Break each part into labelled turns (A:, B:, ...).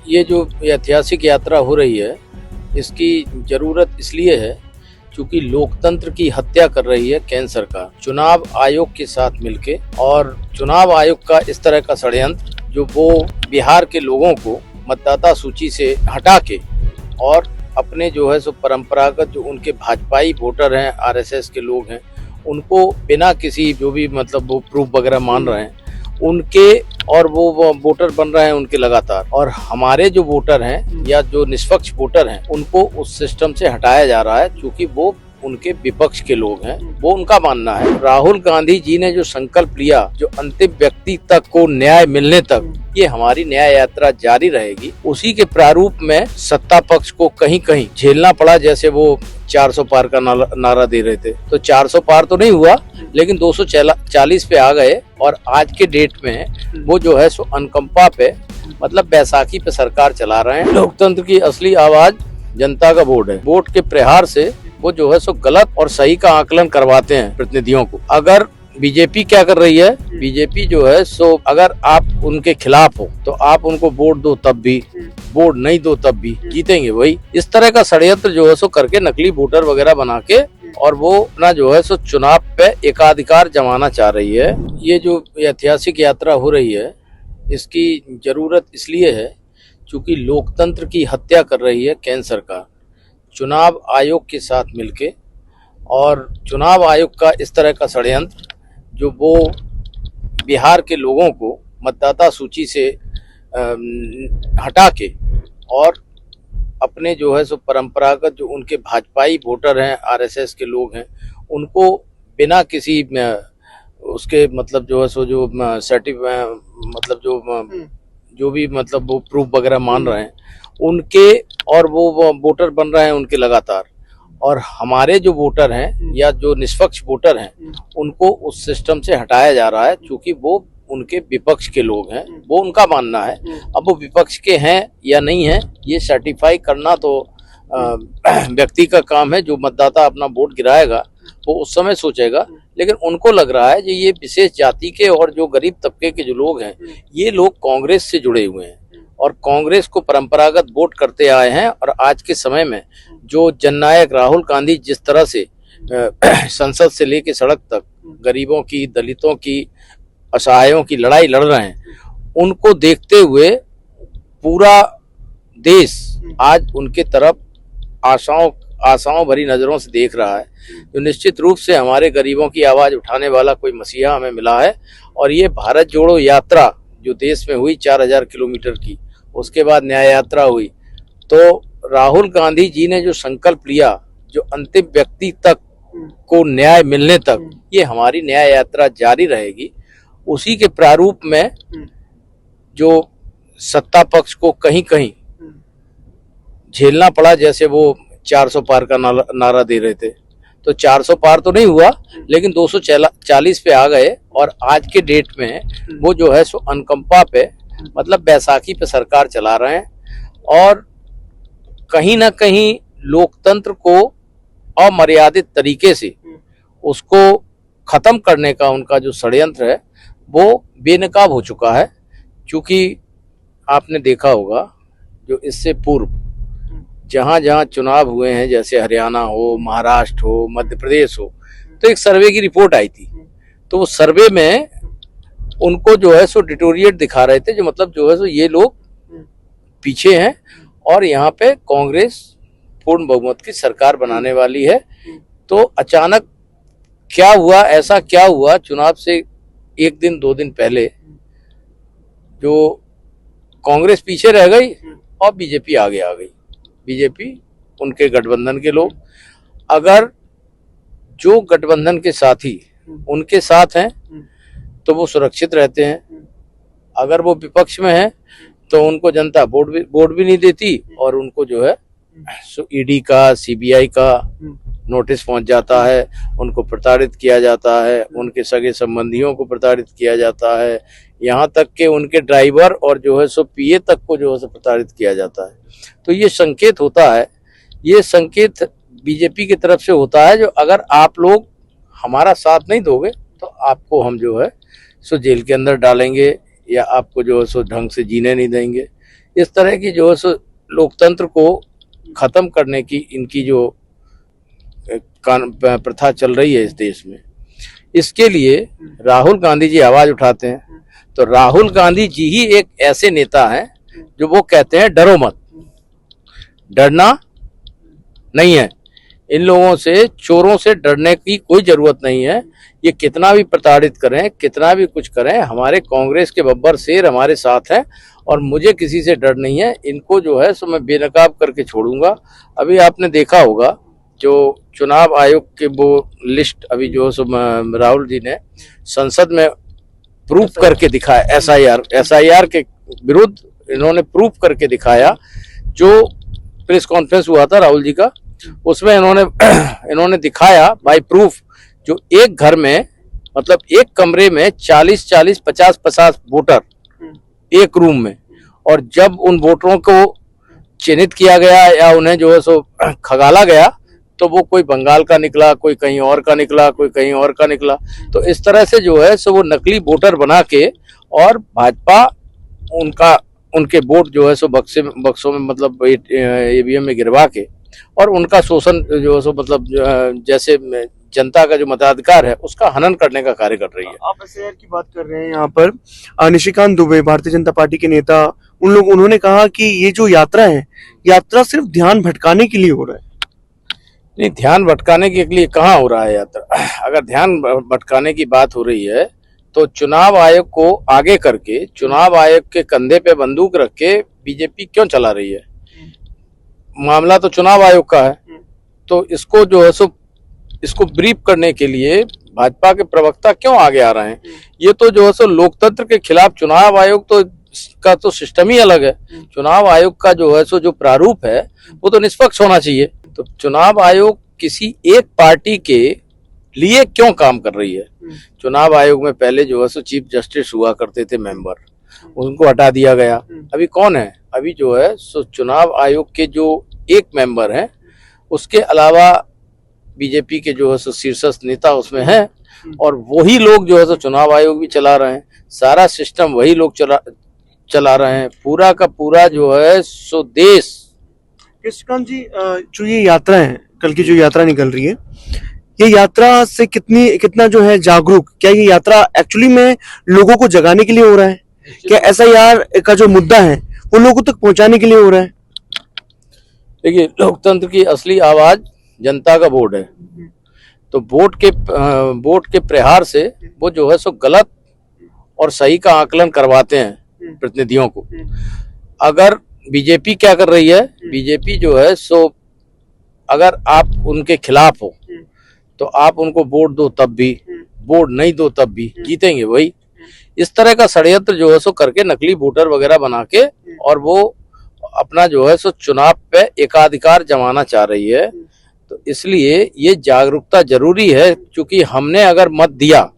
A: ये जो ऐतिहासिक यात्रा हो रही है, इसकी ज़रूरत इसलिए है क्योंकि लोकतंत्र की हत्या कर रही है केंद्र सरकार चुनाव आयोग के साथ मिलके। और चुनाव आयोग का इस तरह का षड्यंत्र जो वो बिहार के लोगों को मतदाता सूची से हटा के और अपने जो है सो परंपरागत जो उनके भाजपाई वोटर हैं, आरएसएस के लोग हैं, उनको बिना किसी जो भी मतलब वो प्रूफ वगैरह मान रहे हैं उनके, और वो वोटर बन रहे हैं उनके लगातार। और हमारे जो वोटर हैं या जो निष्पक्ष वोटर हैं उनको उस सिस्टम से हटाया जा रहा है क्योंकि वो उनके विपक्ष के लोग हैं, वो उनका मानना है। राहुल गांधी जी ने जो संकल्प लिया, जो अंतिम व्यक्ति तक को न्याय मिलने तक ये हमारी न्याय यात्रा जारी रहेगी, उसी के प्रारूप में सत्ता पक्ष को कहीं कहीं झेलना पड़ा। जैसे वो 400 पार का नारा दे रहे थे, तो 400 पार तो नहीं हुआ लेकिन 240 पे आ गए। और आज के डेट में वो जो है सो अनुकंपा पे मतलब बैसाखी पे सरकार चला रहे हैं। लोकतंत्र की असली आवाज जनता का वोट है। वोट के प्रहार से वो जो है सो गलत और सही का आकलन करवाते हैं प्रतिनिधियों को। अगर बीजेपी क्या कर रही है, बीजेपी जो है सो अगर आप उनके खिलाफ हो तो आप उनको वोट दो तब भी, वोट नहीं दो तब भी जीतेंगे वही। इस तरह का षड्यंत्र जो है सो करके नकली वोटर वगैरह बना के और वो अपना जो है सो चुनाव पे एकाधिकार जमाना चाह रही है। ये जो ऐतिहासिक यात्रा हो रही है, इसकी जरूरत इसलिए है क्योंकि लोकतंत्र की हत्या कर रही है केंद्र सरकार चुनाव आयोग के साथ मिलके। और चुनाव आयोग का इस तरह का षड्यंत्र जो वो बिहार के लोगों को मतदाता सूची से हटा के और अपने जो है सो परंपरागत जो उनके भाजपाई वोटर हैं, आरएसएस के लोग हैं, उनको बिना किसी उसके मतलब जो है सो जो मतलब जो भी मतलब वो प्रूफ वगैरह मान रहे हैं उनके, और वो वोटर बन रहे हैं उनके लगातार। और हमारे जो वोटर हैं या जो निष्पक्ष वोटर हैं उनको उस सिस्टम से हटाया जा रहा है क्योंकि वो उनके विपक्ष के लोग हैं, वो उनका मानना है। अब वो विपक्ष के हैं या नहीं है ये सर्टिफाई करना तो व्यक्ति का काम है। जो मतदाता अपना वोट गिराएगा वो उस समय सोचेगा। लेकिन उनको लग रहा है कि ये विशेष जाति के और जो गरीब तबके के जो लोग हैं ये लोग कांग्रेस से जुड़े हुए हैं और कांग्रेस को परंपरागत वोट करते आए हैं। और आज के समय में जो जननायक राहुल गांधी जिस तरह से संसद से लेके सड़क तक गरीबों की, दलितों की, असहायों की लड़ाई लड़ रहे हैं, उनको देखते हुए पूरा देश आज उनके तरफ आशाओं भरी नजरों से देख रहा है। जो निश्चित रूप से हमारे गरीबों की आवाज उठाने वाला कोई मसीहा हमें मिला है। और ये भारत जोड़ो यात्रा जो देश में हुई 4000 किलोमीटर की, उसके बाद न्याय यात्रा हुई, तो राहुल गांधी जी ने जो संकल्प लिया, जो अंतिम व्यक्ति तक को न्याय मिलने तक ये हमारी न्याय यात्रा जारी रहेगी, उसी के प्रारूप में जो सत्ता पक्ष को कहीं कहीं झेलना पड़ा। जैसे वो 400 पार का नारा दे रहे थे, तो 400 पार तो नहीं हुआ लेकिन 240 पे आ गए। और आज के डेट में वो जो है सो अनुकंपा पे मतलब बैसाखी पे सरकार चला रहे हैं। और कहीं ना कहीं लोकतंत्र को अमर्यादित तरीके से उसको खत्म करने का उनका जो षड्यंत्र है वो बेनकाब हो चुका है। क्योंकि आपने देखा होगा जो इससे पूर्व जहां जहां चुनाव हुए हैं, जैसे हरियाणा हो, महाराष्ट्र हो, मध्य प्रदेश हो, तो एक सर्वे की रिपोर्ट आई थी। तो वो सर्वे में उनको जो है सो डिटोरिएट दिखा रहे थे, जो मतलब जो है सो ये लोग पीछे हैं और यहाँ पे कांग्रेस पूर्ण बहुमत की सरकार बनाने वाली है। तो अचानक क्या हुआ, ऐसा क्या हुआ, चुनाव से एक दिन 2 दिन पहले जो कांग्रेस पीछे रह गई और बीजेपी आगे आ गई। बीजेपी उनके गठबंधन के लोग, अगर जो गठबंधन के साथी उनके साथ हैं तो वो सुरक्षित रहते हैं, अगर वो विपक्ष में हैं तो उनको जनता वोट भी नहीं देती और उनको जो है ईडी का, सीबीआई का नोटिस पहुंच जाता है, उनको प्रताड़ित किया जाता है, उनके सगे संबंधियों को प्रताड़ित किया जाता है, यहाँ तक कि उनके ड्राइवर और जो है सो पीए तक को जो है सो प्रताड़ित किया जाता है। तो ये संकेत होता है, ये संकेत बीजेपी की तरफ से होता है, जो अगर आप लोग हमारा साथ नहीं दोगे तो आपको हम जो है सो जेल के अंदर डालेंगे या आपको जो है सो ढंग से जीने नहीं देंगे। इस तरह की जो है सो लोकतंत्र को खत्म करने की इनकी जो प्रथा चल रही है इस देश में, इसके लिए राहुल गांधी जी आवाज उठाते हैं। तो राहुल गांधी जी ही एक ऐसे नेता हैं जो वो कहते हैं डरो मत, डरना नहीं है। इन लोगों से, चोरों से डरने की कोई जरूरत नहीं है। ये कितना भी प्रताड़ित करें, कितना भी कुछ करें, हमारे कांग्रेस के बब्बर शेर हमारे साथ हैं और मुझे किसी से डर नहीं है। इनको जो है सो मैं बेनकाब करके छोड़ूंगा। अभी आपने देखा होगा जो चुनाव आयोग के वो लिस्ट अभी जो सो राहुल जी ने संसद में प्रूफ करके दिखाया, एसआईआर के विरुद्ध इन्होंने प्रूफ करके दिखाया। जो प्रेस कॉन्फ्रेंस हुआ था राहुल जी का, उसमें इन्होंने दिखाया बाय प्रूफ, जो एक घर में मतलब एक कमरे में 40-40, 50-50 वोटर एक रूम में, और जब उन वोटरों को चिन्हित किया गया या उन्हें जो है सो खगाला गया तो वो कोई बंगाल का निकला, कोई कहीं और का निकला, कोई कहीं और का निकला। तो इस तरह से जो है सो वो नकली वोटर बना के और भाजपा उनके वोट जो है सो बक्सों में मतलब ईवीएम में गिरवा के और उनका शोषण जो है सो मतलब जैसे जनता का जो मताधिकार है उसका हनन करने का कार्य कर रही है।
B: आप एसआईआर की बात कर रहे हैं, यहाँ पर निशिकांत दुबे भारतीय जनता पार्टी के नेता, उन्होंने कहा कि ये जो यात्रा है, यात्रा सिर्फ ध्यान भटकाने के लिए हो रहा है।
A: नहीं, ध्यान भटकाने के लिए कहाँ हो रहा है यात्रा। अगर ध्यान भटकाने की बात हो रही है तो चुनाव आयोग को आगे करके, चुनाव आयोग के कंधे पे बंदूक रख के बीजेपी क्यों चला रही है। मामला तो चुनाव आयोग का है, तो इसको जो है सो इसको ब्रीफ करने के लिए भाजपा के प्रवक्ता क्यों आगे आ रहे हैं। ये तो जो है सो लोकतंत्र के खिलाफ, चुनाव आयोग तो का तो सिस्टम ही अलग है। चुनाव आयोग का जो है सो जो प्रारूप है वो तो निष्पक्ष होना चाहिए। तो चुनाव आयोग किसी एक पार्टी के लिए क्यों काम कर रही है। चुनाव आयोग में पहले जो है सो चीफ जस्टिस हुआ करते थे मेंबर, उनको हटा दिया गया। अभी कौन है, अभी जो है सो चुनाव आयोग के जो एक मेंबर हैं, उसके अलावा बीजेपी के जो है सो शीर्षस्थ नेता उसमें हैं, और वही लोग जो है सो चुनाव आयोग भी चला रहे हैं। सारा सिस्टम वही लोग चला रहे हैं। पूरा का पूरा जो है सो देश।
B: कृष्णकांत जी, जो ये यात्रा है, कल की जो यात्रा निकल रही है, ये यात्रा से कितना जो है जागरूक, क्या ये यात्रा एक्चुअली में लोगों को जगाने के लिए हो रहा है? क्या एसआईआर का जो मुद्दा है वो लोगों तक पहुंचाने के लिए हो रहा है?
A: देखिए, लोकतंत्र की असली आवाज जनता का वोट है। तो वोट के प्रहार से वो जो है सो गलत और सही का आकलन करवाते हैं प्रतिनिधियों को। अगर बीजेपी क्या कर रही है, बीजेपी जो है सो अगर आप उनके खिलाफ हो तो आप उनको वोट दो तब भी, वोट नहीं दो तब भी, जीतेंगे वही। इस तरह का षड्यंत्र जो है सो करके नकली वोटर वगैरह बना के और वो अपना जो है सो चुनाव पे एकाधिकार जमाना चाह रही है। तो इसलिए ये जागरूकता जरूरी है, क्योंकि हमने अगर मत दिया,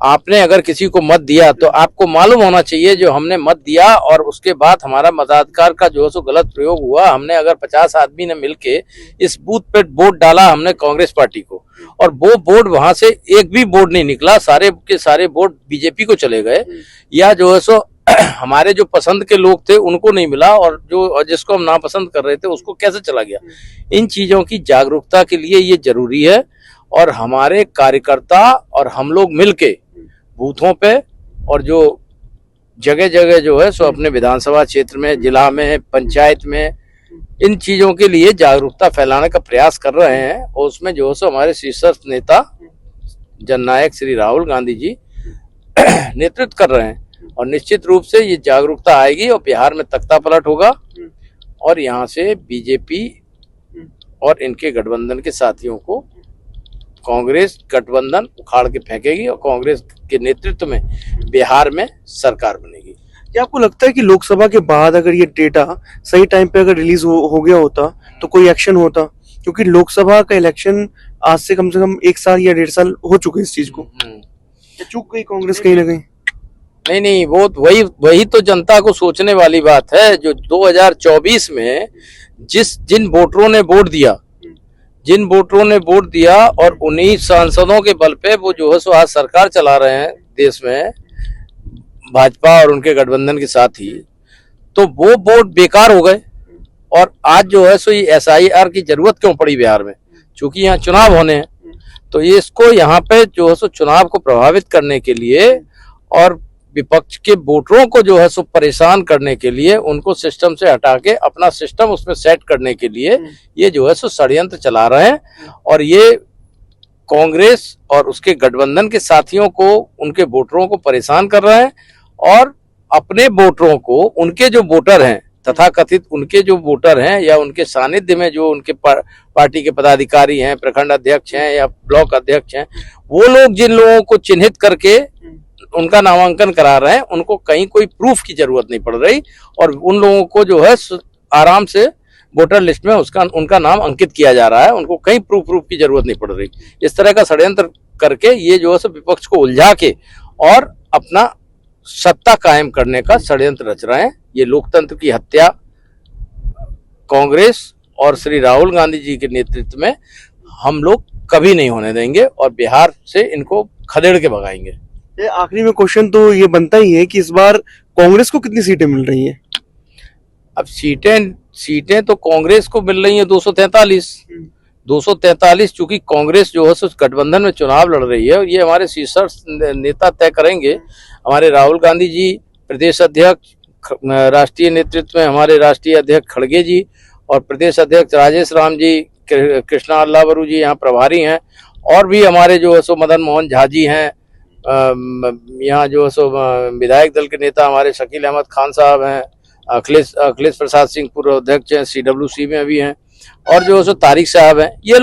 A: आपने अगर किसी को मत दिया तो आपको मालूम होना चाहिए जो हमने मत दिया और उसके बाद हमारा मताधिकार का जो है सो गलत प्रयोग हुआ। हमने अगर 50 आदमी ने मिलके इस बूथ पे वोट डाला हमने कांग्रेस पार्टी को, और वो वोट वहां से एक भी वोट नहीं निकला, सारे के सारे वोट बीजेपी को चले गए, या जो है सो हमारे जो पसंद के लोग थे उनको नहीं मिला, और जिसको हम नापसंद कर रहे थे उसको कैसे चला गया। इन चीजों की जागरूकता के लिए ये जरूरी है, और हमारे कार्यकर्ता और हम लोग मिलके बूथों पे और जो जगह जगह जो है सो अपने विधानसभा क्षेत्र में, जिला में, पंचायत में, इन चीजों के लिए जागरूकता फैलाने का प्रयास कर रहे हैं। और उसमें जो है सो हमारे शीर्षस्थ नेता जननायक श्री राहुल गांधी जी नेतृत्व कर रहे हैं, और निश्चित रूप से ये जागरूकता आएगी और बिहार में तख्ता पलट होगा, और यहाँ से बीजेपी और इनके गठबंधन के साथियों को कांग्रेस गठबंधन उखाड़ के फेंकेगी और कांग्रेस के नेतृत्व में बिहार में सरकार बनेगी।
B: क्या आपको लगता है कि लोकसभा के बाद अगर ये डेटा सही टाइम पे अगर रिलीज हो गया होता तो कोई एक्शन होता? क्योंकि लोकसभा का इलेक्शन आज से कम 1 साल या 1.5 साल हो चुके इस चीज को। चूक गई कांग्रेस कहीं ना कहीं।
A: नहीं, वो वही तो जनता को सोचने वाली बात है। जो 2024 में जिन वोटरों ने वोट दिया और उन्हीं सांसदों के बल पे वो जो है सो आज सरकार चला रहे हैं देश में, भाजपा और उनके गठबंधन के साथ ही। तो वो वोट बेकार हो गए। और आज जो है सो ये SIR की जरूरत क्यों पड़ी बिहार में, क्योंकि यहाँ चुनाव होने हैं। तो ये इसको यहाँ पे जो है सो चुनाव को प्रभावित करने के लिए और विपक्ष के वोटरों को जो है सो परेशान करने के लिए, उनको सिस्टम से हटा के अपना सिस्टम उसमें सेट करने के लिए ये जो है सो षड्यंत्र चला रहे हैं। और ये कांग्रेस और उसके गठबंधन के साथियों को, उनके वोटरों को परेशान कर रहे हैं और अपने वोटरों को, उनके जो वोटर हैं, तथाकथित उनके जो वोटर हैं या उनके सानिध्य में जो उनके पार्टी के पदाधिकारी हैं, प्रखंड अध्यक्ष हैं या ब्लॉक अध्यक्ष हैं, वो लोग जिन लोगों को चिन्हित करके उनका नामांकन करा रहे हैं, उनको कहीं कोई प्रूफ की जरूरत नहीं पड़ रही और उन लोगों को जो है आराम से वोटर लिस्ट में उनका नाम अंकित किया जा रहा है, उनको कहीं प्रूफ की जरूरत नहीं पड़ रही। इस तरह का षड्यंत्र करके ये जो है विपक्ष को उलझा के और अपना सत्ता कायम करने का षड्यंत्र रच रहे हैं। ये लोकतंत्र की हत्या कांग्रेस और श्री राहुल गांधी जी के नेतृत्व में हम लोग कभी नहीं होने देंगे और बिहार से इनको खदेड़ के भगाएंगे।
B: आखिरी में क्वेश्चन तो ये बनता ही है कि इस बार कांग्रेस को कितनी सीटें मिल रही हैं?
A: अब सीटें तो कांग्रेस को मिल रही हैं 243, चूंकि कांग्रेस जो है गठबंधन में चुनाव लड़ रही है और ये हमारे शीर्ष नेता तय करेंगे। हमारे राहुल गांधी जी प्रदेश अध्यक्ष, राष्ट्रीय नेतृत्व में हमारे राष्ट्रीय अध्यक्ष खड़गे जी और प्रदेश अध्यक्ष राजेश राम जी, कृष्णा अल्लावरू जी यहाँ प्रभारी हैं और भी हमारे जो है सो मदन मोहन झा जी हैं। यहाँ जो है सो विधायक दल के नेता हमारे शकील अहमद खान साहब हैं, अखिलेश प्रसाद सिंह पूर्व अध्यक्ष हैं, CWC में भी हैं और जो है सो तारिक साहब हैं। ये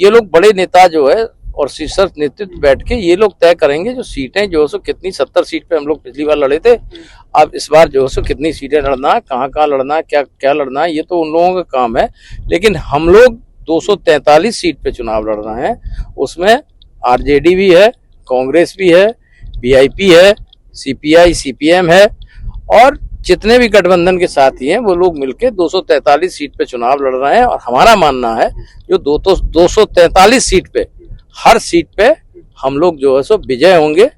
A: लोग बड़े नेता जो है और शीर्ष नेतृत्व बैठ के ये लोग तय करेंगे जो सीटें जो है सो कितनी, 70 सीट पे हम लोग पिछली बार लड़े थे, अब इस बार जो है सो कितनी सीटें लड़ना है, कहाँ लड़ना है, क्या लड़ना है, ये तो उन लोगों का काम है। लेकिन हम लोग 243 सीट पे चुनाव लड़ रहे हैं, उसमें RJD भी है, कांग्रेस भी है, VIP है, CPI CPM है और जितने भी गठबंधन के साथी हैं वो लोग मिलके 243 सीट पे चुनाव लड़ रहे हैं। और हमारा मानना है जो 243 सीट पे, हर सीट पे हम लोग जो है सो विजय होंगे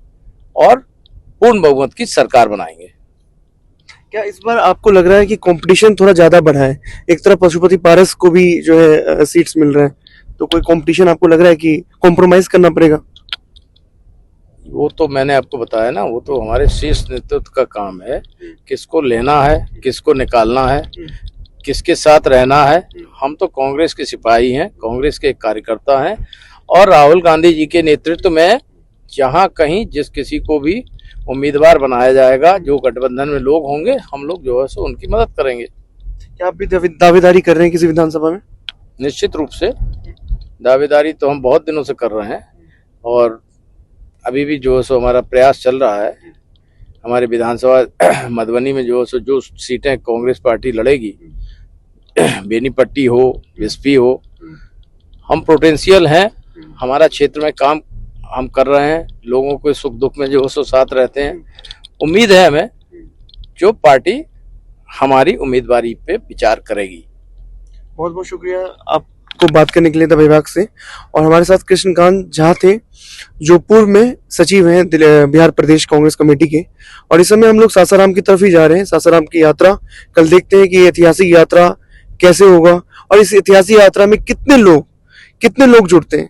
A: और पूर्ण बहुमत की सरकार बनाएंगे।
B: क्या इस बार आपको लग रहा है कि कंपटीशन थोड़ा ज्यादा बढ़ा है? एक तरफ पशुपति पारस को भी जो है सीट्स मिल रहे हैं, तो कोई कंपटीशन आपको लग रहा है कि कॉम्प्रोमाइज करना पड़ेगा?
A: वो तो मैंने आपको बताया ना, वो तो हमारे शीर्ष नेतृत्व का काम है, किसको लेना है, किसको निकालना है, किसके साथ रहना है। हम तो कांग्रेस के सिपाही हैं, कांग्रेस के कार्यकर्ता हैं और राहुल गांधी जी के नेतृत्व में जहां कहीं जिस किसी को भी उम्मीदवार बनाया जाएगा, जो गठबंधन में लोग होंगे, हम लोग जो है सो उनकी मदद करेंगे।
B: क्या आप भी दावेदारी कर रहे हैं किसी विधानसभा में?
A: निश्चित रूप से दावेदारी तो हम बहुत दिनों से कर रहे हैं और अभी भी जो है सो हमारा प्रयास चल रहा है। हमारे विधानसभा मधुबनी में जो है सो जो सीटें कांग्रेस पार्टी लड़ेगी, बेनीपट्टी हो, बिस्फी हो, हम पोटेंशियल हैं, हमारा क्षेत्र में काम हम कर रहे हैं, लोगों के सुख दुख में जो है सो साथ रहते हैं। उम्मीद है हमें जो पार्टी हमारी उम्मीदवारी पे विचार करेगी।
B: बहुत बहुत शुक्रिया आपको बात करने के लिए दवा विभाग से। और हमारे साथ कृष्णकांत झा थे जो पूर्व में सचिव हैं बिहार प्रदेश कांग्रेस कमेटी के। और इस समय हम लोग सासाराम की तरफ ही जा रहे हैं, सासाराम की यात्रा। कल देखते हैं कि ये ऐतिहासिक यात्रा कैसे होगा और इस ऐतिहासिक यात्रा में कितने लोग जुड़ते हैं।